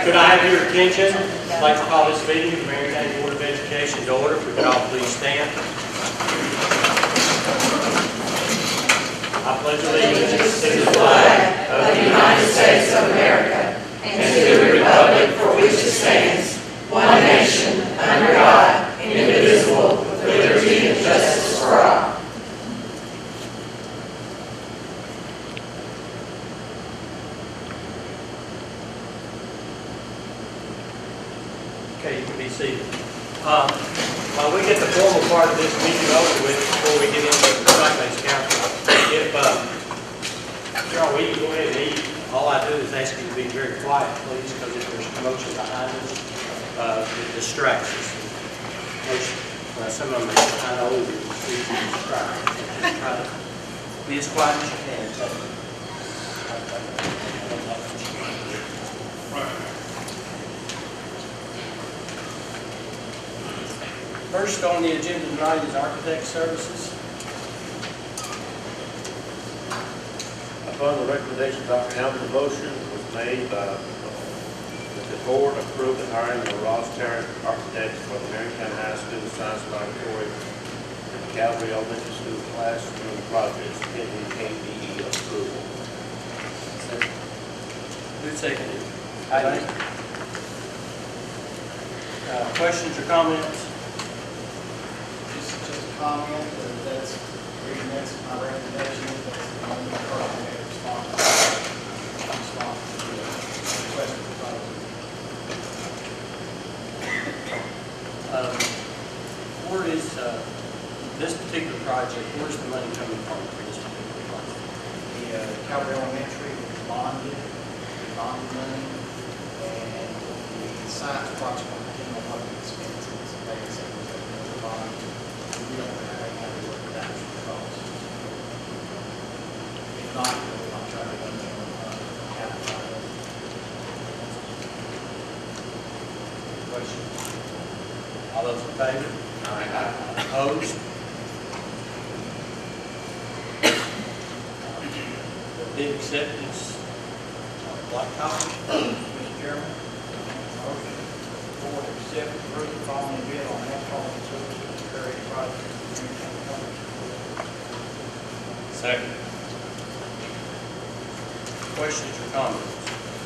Could I have your attention? I'd like to call this meeting of the Marion County Board of Education to order. If we could all please stand. I pledge allegiance to the flag of the United States of America and to the republic for which it stands, one nation, under God, indivisible, with liberty and justice for all. Okay, you can be seated. While we get the formal part of this meeting over with, before we get into the site-based council, if you're all eating, go ahead and eat. All I do is ask you to be very quiet, please, because if there's commotion behind us, it distracts us. Some of them are kind of older, it's easy to distract. Just try to be as quiet as you can. First on the agenda tonight is architect services. Upon the recommendation of Dr. Hamlin, the motion was made by the board approved the hiring of Ross Tarrant architects for the Marion County High School Science Laboratory and Calvary Elementary School classroom projects pending KDE approval. Who seconded? Aye. Questions or comments? Just a comment, that's my recommendation, that's the only project response to the question proposed. Where is this particular project, where's the money coming from for this particular project? The Calvary Elementary bonded money, and the science project on the general public expenses, they said was a bond. We don't have any idea what the actual cost. If not, we'll not try to run them capital. Questions? All those in favor? Aye. Opposed? The bid acceptance, Black Copy. Mr. Chairman, motion for accept the first following bid on asphalt services to carry project. Second. Questions or comments?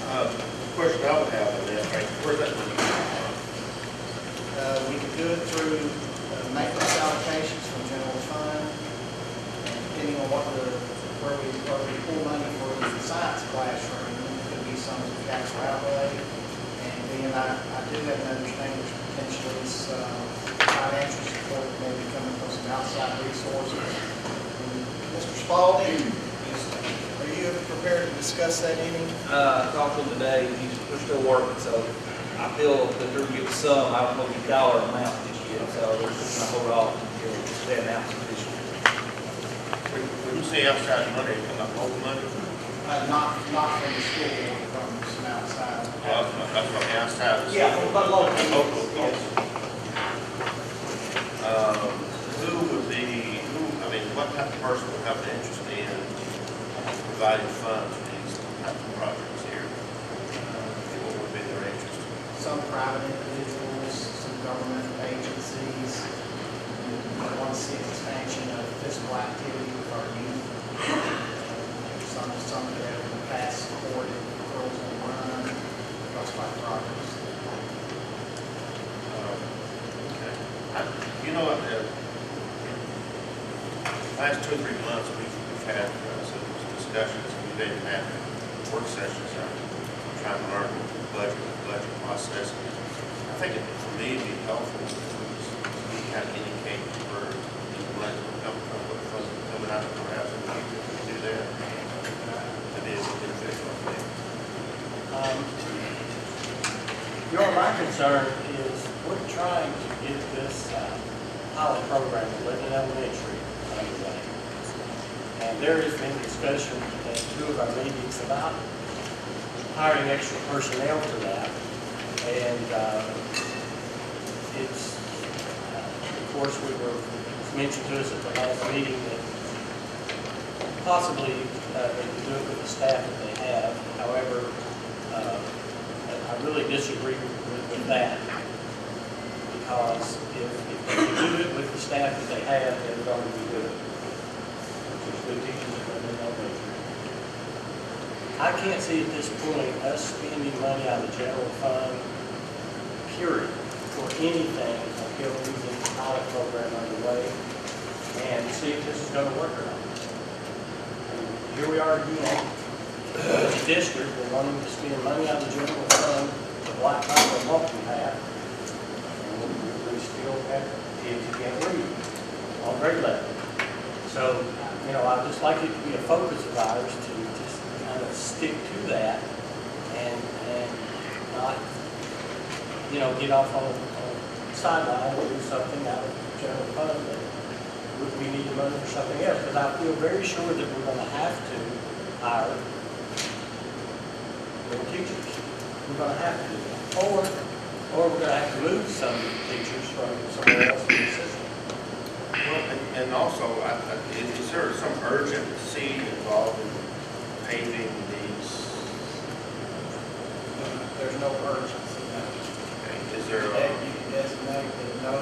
The question I would have on that, where's that money coming from? We could do it through maintenance allocations from general fund, and depending on where we pull money for the science classroom, it could be some capital outlay. And then I do have an understanding there's potentially some financial support that may be coming from some outside resources. Mr. Spalding, are you prepared to discuss that any? I talked to him today. We're still working, so I feel that they're going to give some. I don't know the dollar amount this year, so we're just going to hold off until they announce it this year. When you say outside money, like local money? Not from the school, from some outside. Well, that's from the outside. Yeah, but local. Local. Yes. What type of person would have an interest in providing funds for these types of projects here? What would be their interest? Some private individuals, some government agencies, want to see expansion of physical activity with our youth. Some that have in the past supported Girls on the Run, those type of projects. You know what? Last 2 or 3 months, we've had some discussions. We've even had work sessions on trying to learn the budget process. I think for me, it'd be helpful if we kind of indicate where these monies will come from, what funds are coming out of the perhaps, and we can do that. It is beneficial, I think. My concern is we're trying to get this pilot program at Lebanon Elementary underway. And there has been discussion at 2 of our meetings about hiring extra personnel for that. And it's, of course, it's mentioned to us at the last meeting that possibly they could do it with the staff that they have. However, I really disagree with that. Because if they can do it with the staff that they have, then it's already be good. Which is good teachers and then elementary. I can't see at this point us spending money out of the general fund, period, for anything until we get the pilot program underway and see if this is going to work or not. And here we are again, as a district, we're wanting to spend money out of the general fund to black out the month we have. And we still have kids who can't read on grade level. So, you know, I'd just like it to be a focus of ours to just kind of stick to that and not, you know, get off on the sideline or do something out of the general fund that we need the money for something else. Because I feel very sure that we're going to have to hire more teachers. We're going to have to do that. Or we're going to have to move some teachers from somewhere else in the system. Well, and also, is there some urgency involved in paving these? There's no urgency, no. Okay, is there, You can designate that no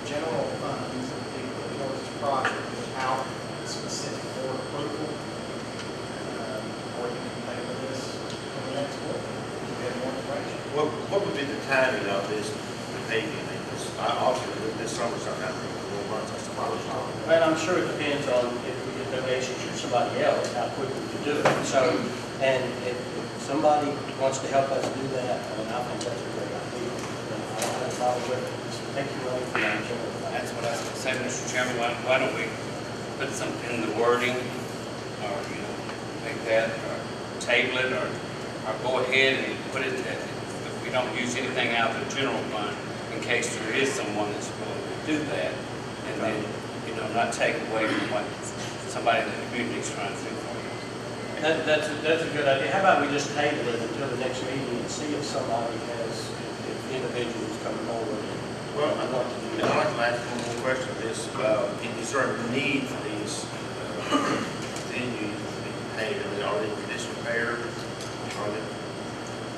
general funds that be put towards this project without specific board approval. Or you can pay for this in the next board. You get more information. what would be the timing of this paving? Because obviously, this summer sometime in 4 months, that's the problem. And I'm sure it depends on if we get donations from somebody else, how quick we can do it. So, and if somebody wants to help us do that, I mean, I think that's a great idea. I don't have a problem with it. Just take your money from our general fund. That's what I was going to say, Mr. Chairman, why don't we put something in the wording, or, you know, make that, or table it, or go ahead and put it, that if we don't use anything out of the general fund, in case there is someone that's willing to do that, and then, you know, not take away from what somebody in the community is trying to do for you. That's a good idea. How about we just table it until the next meeting and see if somebody has, if individuals come forward Well, and want to do and I'd that. like to ask one more question. Is there a need for these venues to be paved? Are they already in disrepair? Are they?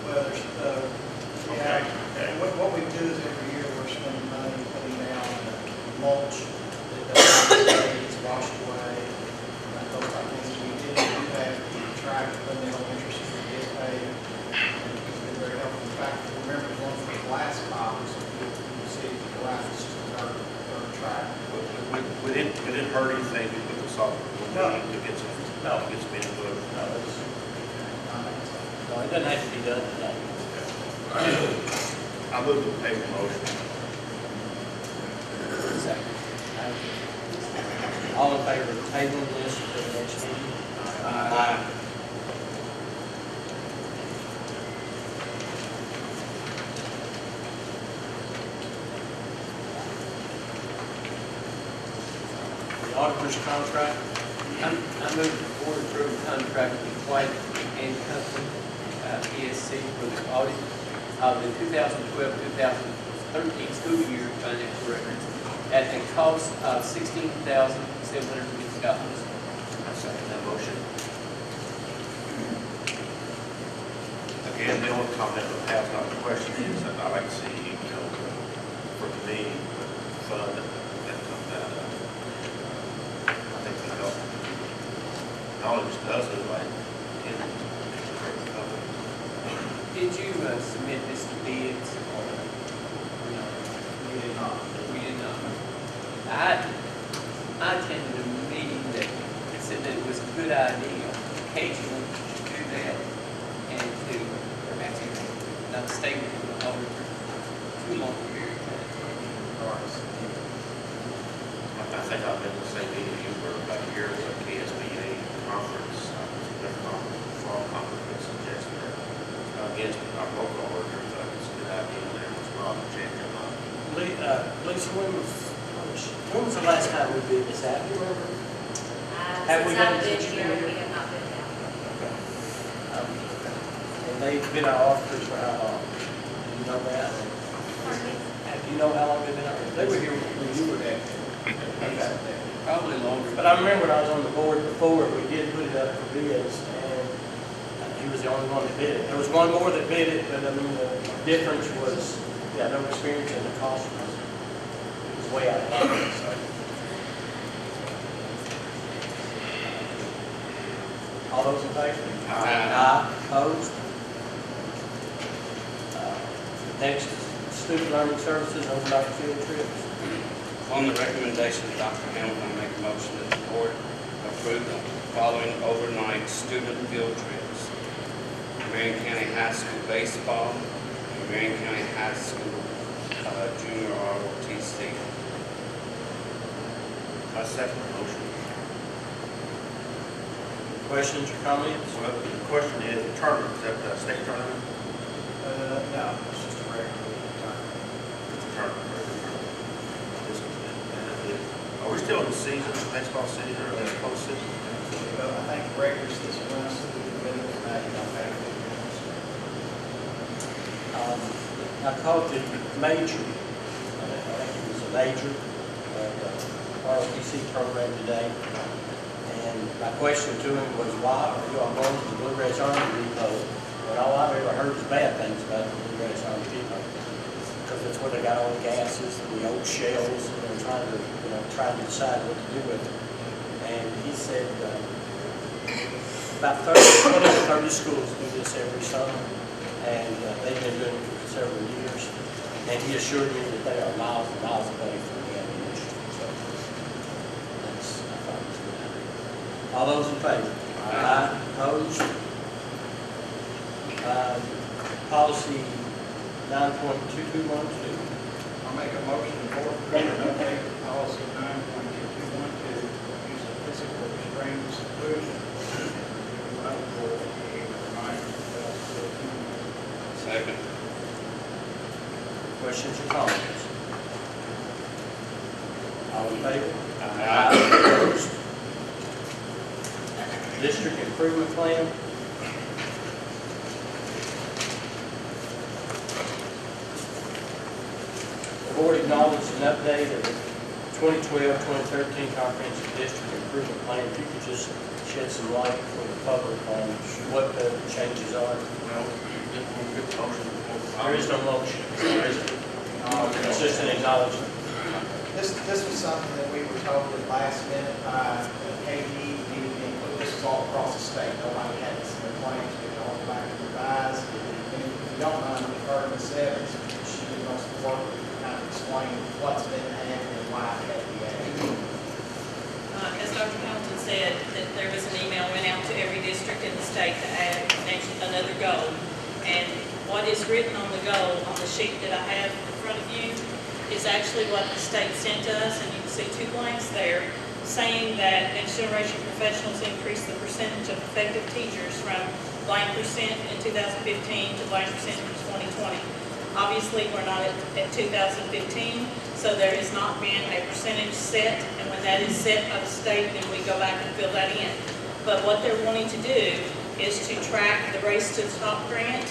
Well, there's, Okay, okay. what we do is every year we're spending money putting down mulch that doesn't stay, it's washed away, those type of things. We do have the track when the elementary school gets paid. And it's been very helpful. In fact, if you remember the one for the glass box, you see the glass is just a dirt track. Would it hurt anything to put this off? No. To get some, No. to get some input? No, it doesn't have to be done today. I move to pay the motion. All in favor of tabling this to the next meeting? Aye. The auditor's contract, I move the board approve the contract with White and Company, PSC, for the audit of the 2012-2013 school year financial records at a cost of $16,750. I second that motion. Again, the only comment I have, not the question, is that I like to see, you know, for me, fund that comes out of. I think we help. Knowledge does it, like, in companies. Did you submit this to bids or no? We did not. We did not. I attended a meeting that said that it was a good idea occasionally to do that and to actually not stay with the auditor too long a period of time. I think I've been to the same meeting you were about a year ago, KSBA conference, their fall conference suggested that. Against our local order, I think it's a good idea, and there was Rob and Jack and Lisa, when was the last time we did this out? Do you remember? Have we Since done I've it been since you've here, been we here? have not been down. And they've been our auditors for how long? Do you know that? Pardon me? Do you know how long they've been our? They were here when you were there. Okay. Probably longer. But I remember when I was on the board before, we did put it up for bids, and he was the only one that bid it. There was one more that bid it, but I mean, the difference was, yeah, no experience and the cost was way out of hand, so. All those in favor? Aye. Opposed? Next, student learning services, overnight field trips. On the recommendation of Dr. Hamilton, I make a motion that the board approve the following overnight student field trips: Marion County High School baseball, and Marion County High School junior ROTC. I second the motion. Questions or comments? Well, the question is, the tournament, is that the state tournament? No, it's just a regular tournament. It's a tournament. Are we still in the season, baseball season, or is it postseason? Well, I think regular season runs through the middle of May, not back to I called the major, I think it was a major, ROTC program today. And my question to him was, why are you all going to the Blue Ridge Army Depot? And all I've ever heard is bad things about the Blue Ridge Army Depot. Because that's where they got all the gases and the old shells, and they're trying to decide what to do with them. And he said, about 20 to 30 schools do this every summer, and they've been doing it for several years. And he assured me that they are miles and miles away from the ammunition. So that's, I thought it was a good idea. All those in favor? Aye. Opposed? Policy 9.2212. I'll make a motion to board approve and update policy 9.2212, use of physical restraint and seclusion. For a reminder of 2015. Second. Questions or comments? All in favor? Aye. Opposed? District improvement plan. The board acknowledged an update of the 2012-2013 comprehensive district improvement plan. If you could just shed some light for the public on what the changes are. Well, we'll get the motion. There is no motion. There isn't. It's just an acknowledgement. This was something that we were told at last minute by KD, needed to include. This is all across the state. Nobody had this in their plans. We can all go back and revise. And if you don't mind, we've heard Ms. Evans, she did most of the work to kind of explain what's been added and why it had to be added. As Dr. Hamilton said, that there was an email went out to every district in the state to add another goal. And what is written on the goal on the sheet that I have in front of you is actually what the state sent to us, and you can see two blanks there, saying that next generation professionals increase the percentage of effective teachers from blank percent in 2015 to blank percent in 2020. Obviously, we're not at 2015, so there has not been a percentage set, and when that is set by the state, then we go back and fill that in. But what they're wanting to do is to track the Race to the Top grant,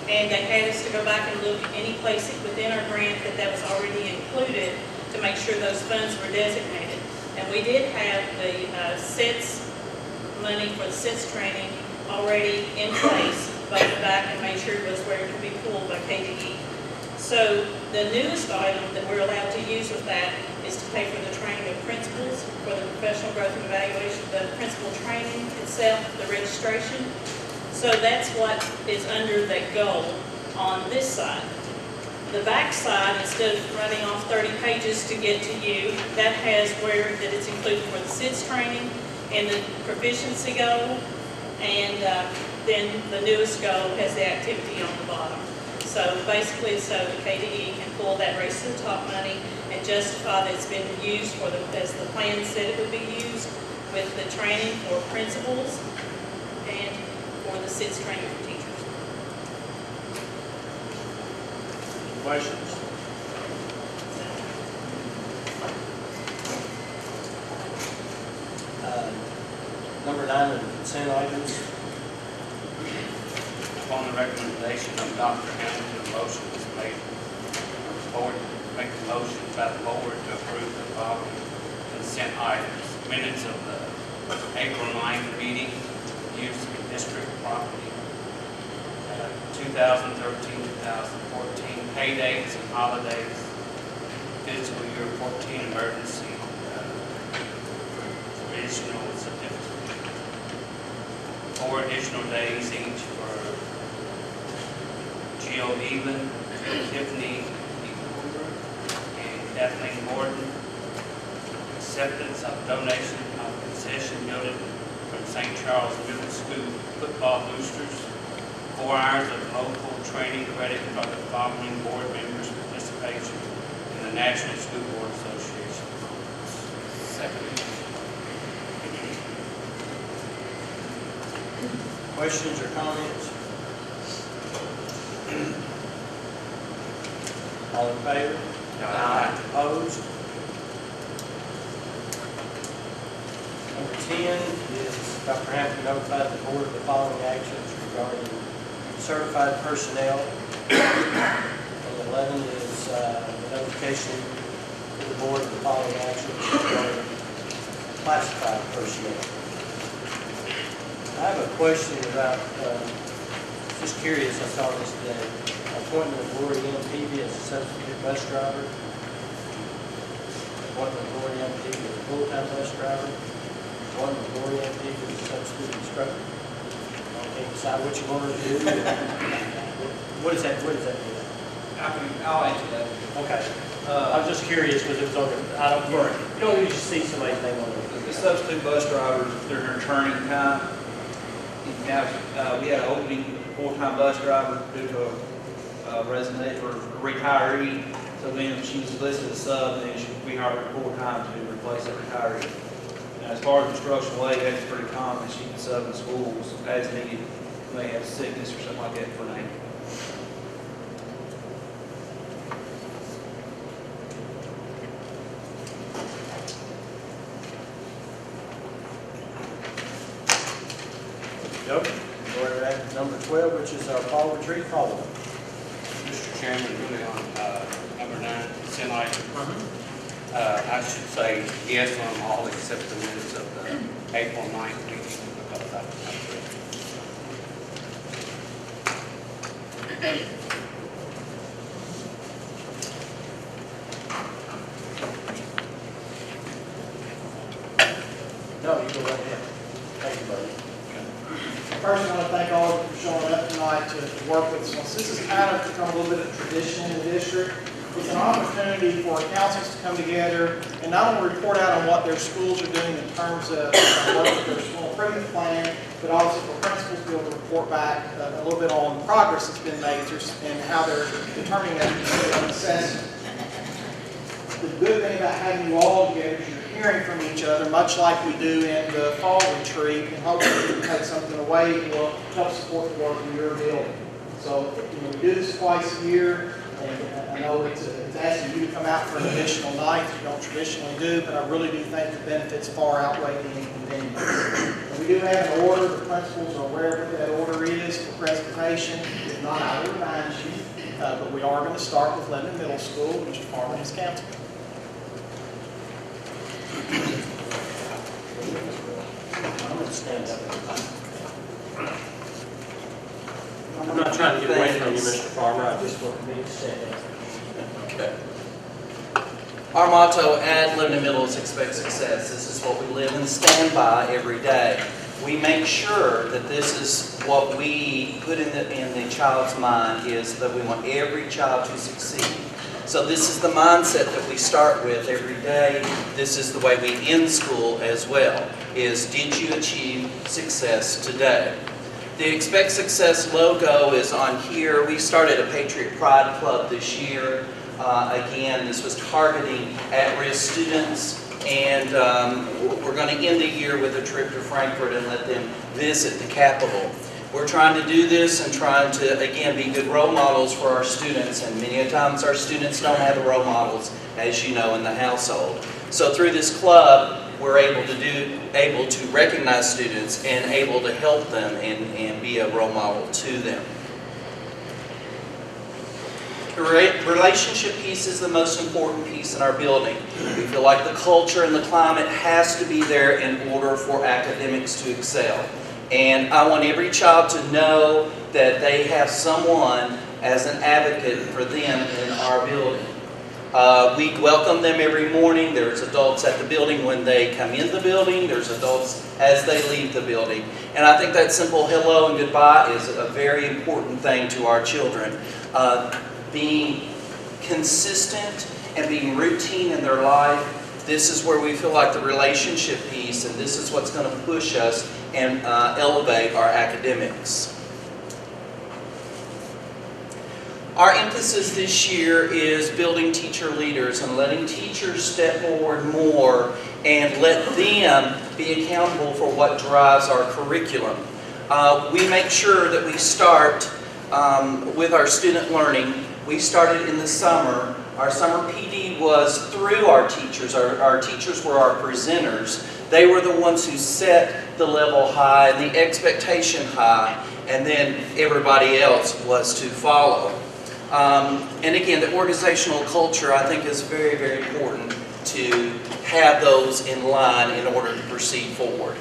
and they had us to go back and look any place within our grant that was already included to make sure those funds were designated. And we did have the SITS money for the SITS training already in place, voted back and made sure it was where it could be pulled by KDE. So the newest item that we're allowed to use with that is to pay for the training of principals, for the professional growth and evaluation, the principal training itself, the registration. So that's what is under that goal on this side. The back side, instead of running off 30 pages to get to you, that has where that it's included for the SIDS training and the proficiency goal, and then the newest goal has the activity on the bottom. So basically, so the KDE can pull that Race to the Top money and justify that it's been used for as the plan said it would be used, with the training for principals and for the SIDS training for teachers. Questions? Number 9 are the consent items. Upon the recommendation of Dr. Hamilton, a motion was made. Board make a motion by the board to approve the following consent items. Minutes of the April 9th meeting, use of district property. 2013, 2014 pay dates and holidays, fiscal year 14 emergency provisional certificate. 4 additional days each for Jill Evan, Tiffany and Kathleen Gordon. Acceptance of donation of concession noted from St. Charles Middle School football boosters. 4 hours of local training credit for the following board members' participation in the National School Board Association. Second. Questions or comments? All in favor? Opposed? Number 10 is Dr. Hampton notified the board of the following actions regarding certified personnel. And 11 is the notification to the board of the following actions regarding classified personnel. I have a question about, just curious, I saw this today, appointment of Lori M. Peavy as a substitute bus driver. Appointment of Lori M. Peavy as a full-time bus driver. Appointment of Lori M. Peavy as a substitute instructor. Okay, decide what you want to do. What does that mean? I'll answer that. Okay. I was just curious because it was on the, you don't usually see somebody's name on there. The substitute bus drivers, during their training time, we had an opening full-time bus driver due to a resident or a retiree. So then she was listed as sub, and then we hired her full-time to replace that retiree. Now, as far as instructional aid, that's pretty common. She can sub in schools as needed. May have sickness or something like that for an aid. Yep. We're at number 12, which is our fall retreat follow-up. Mr. Chairman, really on number 9, consent item. I should say yes on them all except the minutes of the April 9th meeting because I was not No, you go right ahead. Thank you, buddy. First, I want to thank all of you for showing up tonight to work with us. This is kind of become a little bit of tradition in the district. It's an opportunity for councils to come together and not only report out on what their schools are doing in terms of work with their school improvement plan, but also for principals to be able to report back a little bit on the progress that's been made and how they're determining that assessment. The good thing about having you all together is you're hearing from each other, much like we do in the fall retreat, and hopefully we can take something away that will help support the work in your building. So, we do this twice a year, and I know it's asking you to come out for an additional night that you don't traditionally do, but I really do think the benefits far outweigh the inconvenience. And we do have an order. The principals are aware of what that order is for presentation. If not, I will remind you. But we are going to start with Lebanon Middle School, Mr. Farmer and his council. I'm going to stand up. I'm not trying to get away from you, Mr. Farmer. I just want me to stand up. Okay. Our motto at Lebanon Middle is expect success. This is what we live and stand by every day. We make sure that this is what we put in the child's mind is that we want every child to succeed. So this is the mindset that we start with every day. This is the way we end school as well, is did you achieve success today? The Expect Success logo is on here. We started a Patriot Pride Club this year. Again, this was targeting at-risk students, and we're going to end the year with a trip to Frankfurt and let them visit the capital. We're trying to do this and trying to, again, be good role models for our students, and many times our students don't have role models, as you know, in the household. So through this club, we're able to recognize students and able to help them and be a role model to them. The relationship piece is the most important piece in our building. We feel like the culture and the climate has to be there in order for academics to excel. And I want every child to know that they have someone as an advocate for them in our building. We welcome them every morning. There's adults at the building when they come in the building. There's adults as they leave the building. And I think that simple hello and goodbye is a very important thing to our children. Being consistent and being routine in their life, this is where we feel like the relationship piece, and this is what's going to push us and elevate our academics. Our emphasis this year is building teacher leaders and letting teachers step forward more and let them be accountable for what drives our curriculum. We make sure that we start with our student learning. We started in the summer. Our summer PD was through our teachers. Our teachers were our presenters. They were the ones who set the level high and the expectation high, and then everybody else was to follow. And again, the organizational culture, I think, is very, very important to have those in line in order to proceed forward.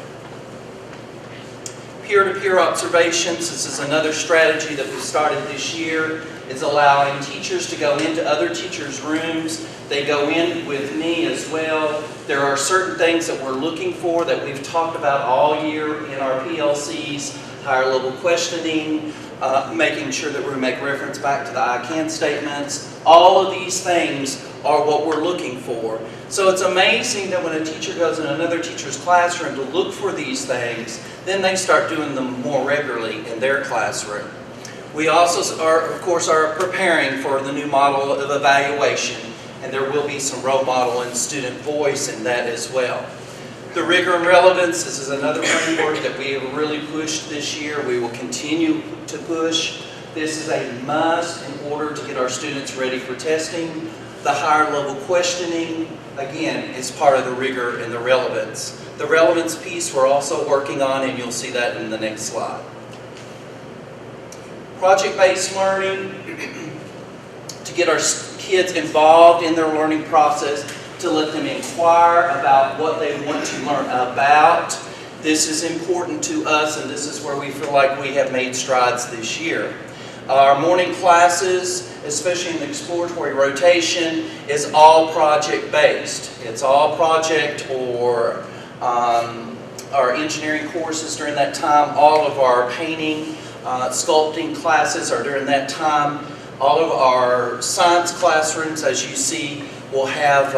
Peer-to-peer observations, this is another strategy that we started this year. It's allowing teachers to go into other teachers' rooms. They go in with me as well. There are certain things that we're looking for that we've talked about all year in our PLCs, higher level questioning, making sure that we make reference back to the I can statements. All of these things are what we're looking for. So it's amazing that when a teacher goes in another teacher's classroom to look for these things, then they start doing them more regularly in their classroom. We also are preparing for the new model of evaluation, and there will be some role model and student voice in that as well. The rigor and relevance, this is another framework that we have really pushed this year. We will continue to push. This is a must in order to get our students ready for testing. The higher level questioning, again, is part of the rigor and the relevance. The relevance piece we're also working on, and you'll see that in the next slide. Project-based learning, to get our kids involved in their learning process, to let them inquire about what they want to learn about. This is important to us, and this is where we feel like we have made strides this year. Our morning classes, especially in the exploratory rotation, is all project-based. It's all project or our engineering courses during that time. All of our painting, sculpting classes are during that time. All of our science classrooms, as you see, will have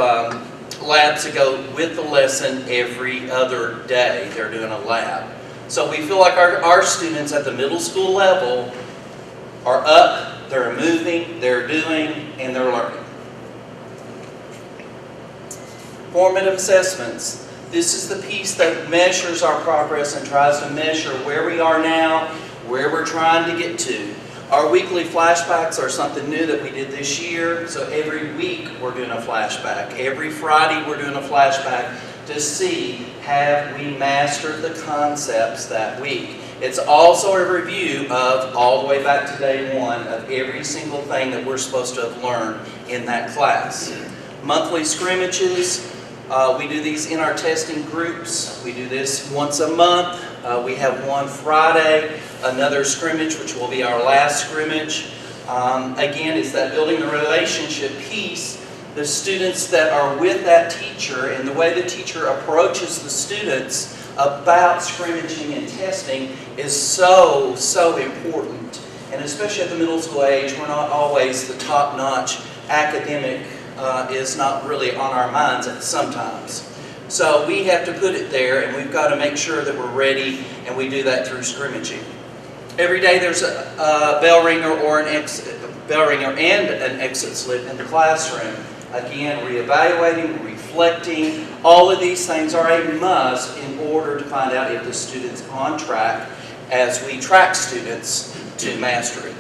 labs that go with the lesson every other day. They're doing a lab. So we feel like our students at the middle school level are up, they're moving, they're doing, and they're learning. Formative assessments. This is the piece that measures our progress and tries to measure where we are now, where we're trying to get to. Our weekly flashbacks are something new that we did this year. So every week we're doing a flashback. Every Friday we're doing a flashback to see, have we mastered the concepts that week? It's also a review of all the way back to day one of every single thing that we're supposed to have learned in that class. Monthly scrimmages. We do these in our testing groups. We do this once a month. We have one Friday, another scrimmage, which will be our last scrimmage. Again, it's that building the relationship piece. The students that are with that teacher and the way the teacher approaches the students about scrimmaging and testing is so, so important. And especially at the middle school age, we're not always the top-notch academic is not really on our minds sometimes. So we have to put it there, and we've got to make sure that we're ready, and we do that through scrimmaging. Every day there's a bell ringer or an exit, bell ringer and an exit slip in the classroom. Again, reevaluating, reflecting, all of these things are a must in order to find out if the student's on track as we track students to mastery.